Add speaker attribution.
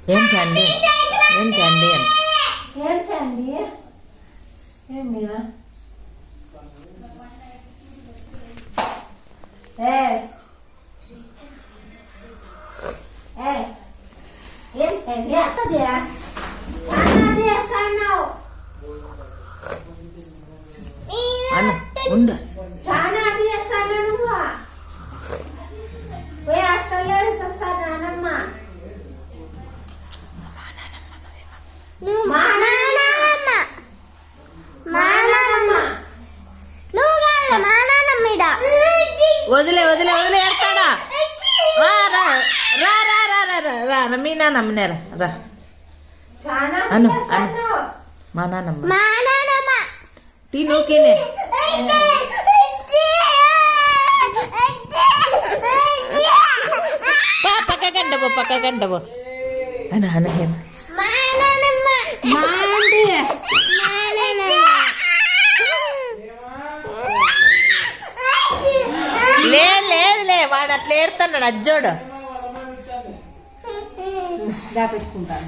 Speaker 1: ఏం చండి ఏం చండి అని
Speaker 2: ఏం చండి ఏం మీరా ఏం చండి అత్తదే చాలా చేస్తున్నావు
Speaker 1: అన్న ఉండు
Speaker 2: చాలా చేస్తాను నువ్వు పోయి హాస్టల్లో వస్తా నానమ్మ
Speaker 1: వదిలే వదిలే వదిలే ఏడతాడా రా రా రా రా రా రా రా రా రా మీ నాన్నమ్మనే రా రా అను అను మా నాన్నమ్మ తినుకినే పక్క గంటబో అను అను హేమ లేదులే వాడు అట్లా ఏడుతున్నాడు అజ్జోడు
Speaker 2: దాపెట్టుకుంటాను